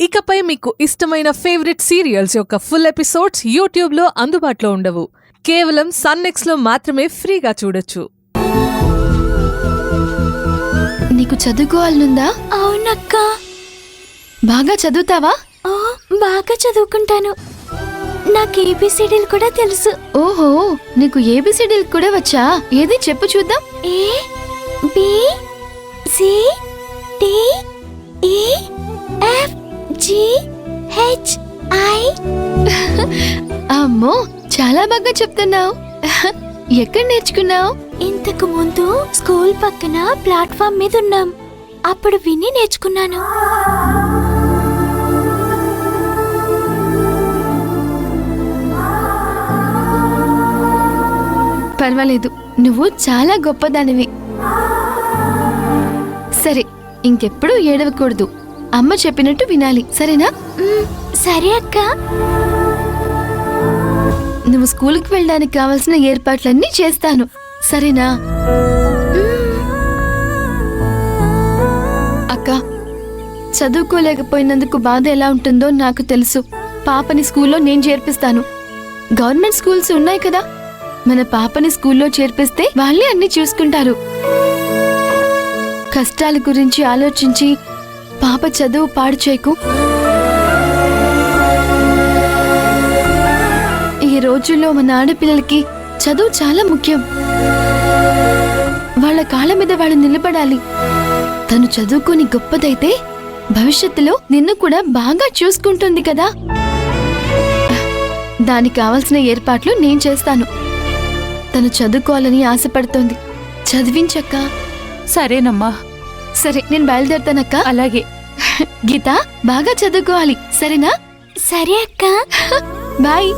ఇకపై మీకు ఇష్టమైన ఫేవరెట్ సీరియల్స్ యొక్క ఫుల్ ఎపిసోడ్స్ యూట్యూబ్లో అందుబాటులో ఉండవు. కేవలం సన్నెక్స్లో మాత్రమే ఫ్రీగా చూడొచ్చు. నీకు చదువుకోవాలనుందా? అవునక్క. బాగా చదువుతావా? బాగా చదువుకుంటాను. నాకు ఏబిసిడీలు కూడా తెలుసు. ఓహో, నీకు ఏబిసిడీలు కూడా వచ్చా? ఏది చెప్పు చూద్దాం. ఏ బి సి డి ఈ ఎఫ్ జి హెచ్ ఐ. అమ్మో, చాలా బాగా చెప్తున్నావు. ఎక్కడ నేర్చుకున్నావు? ఇంతకు ముందు స్కూల్ పక్కన ప్లాట్ఫామ్ మీద ఉన్నాం, అప్పుడు విని నేర్చుకున్నాను. పర్వాలేదు, నువ్వు చాలా గొప్పదానివి. సరే, ఇంకెప్పుడు ఏడవకూడదు. అమ్మ చెప్పినట్టు వినాలి, సరేనా? సరే అక్క. నువ్వు స్కూల్కి వెళ్ళడానికి కావాల్సిన ఏర్పాట్లన్నీ చేస్తాను, సరేనా? అక్క, చదువుకోలేకపోయినందుకు బాధ ఎలా ఉంటుందో నాకు తెలుసు. పాపని స్కూల్లో నేను చేర్పిస్తాను. గవర్నమెంట్ స్కూల్స్ ఉన్నాయి కదా, మన పాపని స్కూల్లో చేర్పిస్తే వాళ్ళే అన్ని చూసుకుంటారు. కష్టాల గురించి ఆలోచించి పాప చదువు పాడు చేయకు. ఈ రోజుల్లో మన ఆడపిల్లలకి చదువు చాలా ముఖ్యం. వాళ్ళ కాళ్ళ మీద వాళ్ళు నిలబడాలి. తను చదువుకొని గొప్పదైతే భవిష్యత్తులో నిన్ను కూడా బాగా చూసుకుంటుంది కదా. దానికి కావలసిన ఏర్పాట్లు నేను చేస్తాను. తను చదువుకోవాలని ఆశపడుతోంది, చదివించక్క. సరేనమ్మా. సరే, నేను బయలుదేరుతానక్క. అలాగే. గీత, బాగా చదువుకోవాలి, సరేనా? సరే అక్క. బాయ్.